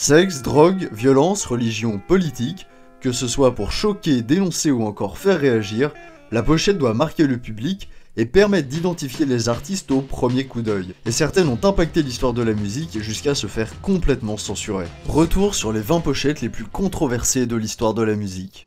Sexe, drogue, violence, religion, politique, que ce soit pour choquer, dénoncer ou encore faire réagir, la pochette doit marquer le public et permettre d'identifier les artistes au premier coup d'œil. Et certaines ont impacté l'histoire de la musique jusqu'à se faire complètement censurer. Retour sur les 20 pochettes les plus controversées de l'histoire de la musique.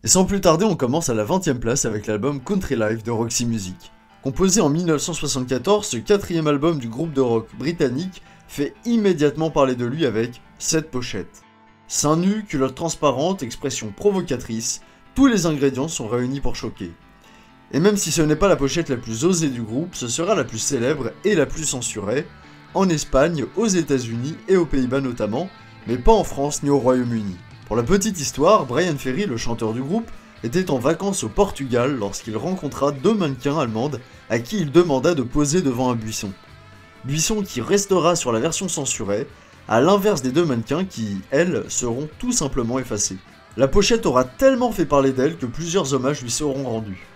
Et sans plus tarder, on commence à la 20e place avec l'album Country Life de Roxy Music. Composé en 1974, ce quatrième album du groupe de rock britannique fait immédiatement parler de lui avec cette pochette. Seins nus, culotte transparente, expression provocatrice, tous les ingrédients sont réunis pour choquer. Et même si ce n'est pas la pochette la plus osée du groupe, ce sera la plus célèbre et la plus censurée, en Espagne, aux États-Unis et aux Pays-Bas notamment, mais pas en France ni au Royaume-Uni. Pour la petite histoire, Bryan Ferry, le chanteur du groupe, était en vacances au Portugal lorsqu'il rencontra deux mannequins allemandes à qui il demanda de poser devant un buisson. Buisson qui restera sur la version censurée, à l'inverse des deux mannequins qui, elles, seront tout simplement effacées. La pochette aura tellement fait parler d'elle que plusieurs hommages lui seront rendus.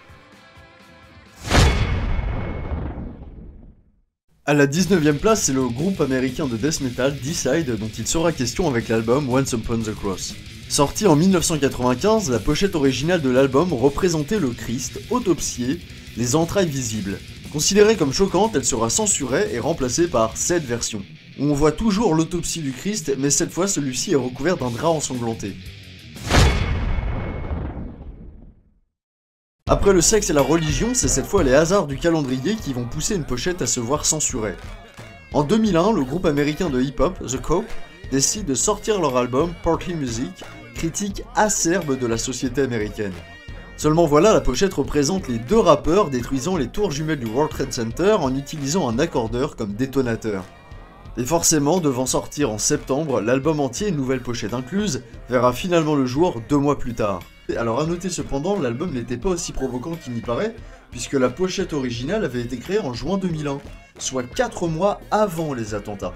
À la 19e place, c'est le groupe américain de death metal Deicide dont il sera question avec l'album Once Upon the Cross. Sorti en 1995, la pochette originale de l'album représentait le Christ autopsié, les entrailles visibles. Considérée comme choquante, elle sera censurée et remplacée par cette version, où on voit toujours l'autopsie du Christ, mais cette fois celui-ci est recouvert d'un drap ensanglanté. Après le sexe et la religion, c'est cette fois les hasards du calendrier qui vont pousser une pochette à se voir censurée. En 2001, le groupe américain de hip-hop, The Cope, décide de sortir leur album Party Music, critique acerbe de la société américaine. Seulement voilà, la pochette représente les deux rappeurs détruisant les tours jumelles du World Trade Center en utilisant un accordeur comme détonateur. Et forcément, devant sortir en septembre, l'album entier, nouvelle pochette incluse, verra finalement le jour 2 mois plus tard. Alors à noter cependant, l'album n'était pas aussi provoquant qu'il n'y paraît, puisque la pochette originale avait été créée en juin 2001, soit 4 mois avant les attentats.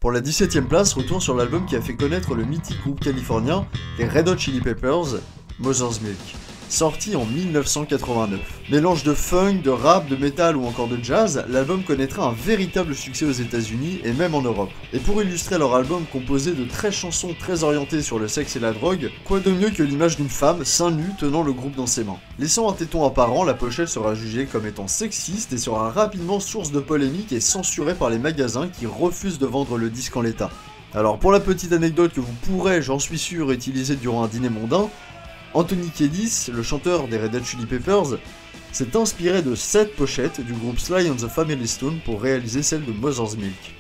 Pour la 17e place, retour sur l'album qui a fait connaître le mythique groupe californien, les Red Hot Chili Peppers, Mother's Milk. Sorti en 1989. Mélange de funk, de rap, de métal ou encore de jazz, l'album connaîtra un véritable succès aux États-Unis et même en Europe. Et pour illustrer leur album composé de 13 chansons très orientées sur le sexe et la drogue, quoi de mieux que l'image d'une femme seins nus tenant le groupe dans ses mains. Laissant un téton apparent, la pochette sera jugée comme étant sexiste et sera rapidement source de polémique et censurée par les magasins qui refusent de vendre le disque en l'état. Alors pour la petite anecdote que vous pourrez, j'en suis sûr, utiliser durant un dîner mondain, Anthony Kiedis, le chanteur des Red Hot Chili Peppers, s'est inspiré de cette pochette du groupe Sly and the Family Stone pour réaliser celle de Mother's Milk.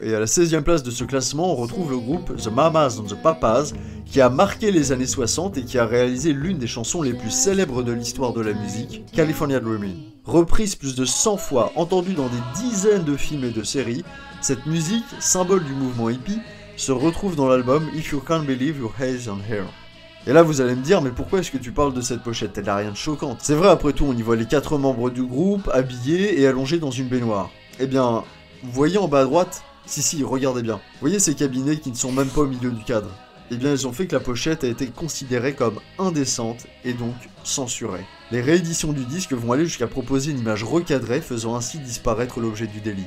Et à la 16e place de ce classement, on retrouve le groupe The Mamas and the Papas, qui a marqué les années 60 et qui a réalisé l'une des chansons les plus célèbres de l'histoire de la musique, California Dreamin'. Reprise plus de 100 fois, entendue dans des dizaines de films et de séries, cette musique, symbole du mouvement hippie, se retrouve dans l'album If You Can't Believe Your Eyes and Hair. Et là vous allez me dire, mais pourquoi est-ce que tu parles de cette pochette? Elle n'a rien de choquante. C'est vrai, après tout, on y voit les 4 membres du groupe, habillés et allongés dans une baignoire. Eh bien, vous voyez en bas à droite? Si, regardez bien. Vous voyez ces cabinets qui ne sont même pas au milieu du cadre? Eh bien, ils ont fait que la pochette a été considérée comme indécente et donc censurée. Les rééditions du disque vont aller jusqu'à proposer une image recadrée, faisant ainsi disparaître l'objet du délit.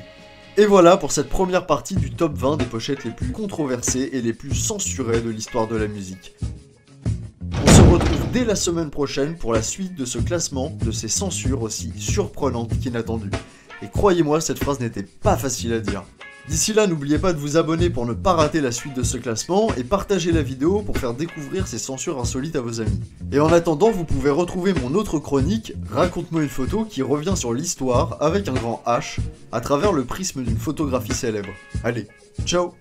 Et voilà pour cette première partie du top 20 des pochettes les plus controversées et les plus censurées de l'histoire de la musique. On se retrouve dès la semaine prochaine pour la suite de ce classement, de ces censures aussi surprenantes qu'inattendues. Et croyez-moi, cette phrase n'était pas facile à dire. D'ici là, n'oubliez pas de vous abonner pour ne pas rater la suite de ce classement et partager la vidéo pour faire découvrir ces censures insolites à vos amis. Et en attendant, vous pouvez retrouver mon autre chronique, Raconte-moi une photo, qui revient sur l'histoire avec un grand H, à travers le prisme d'une photographie célèbre. Allez, ciao!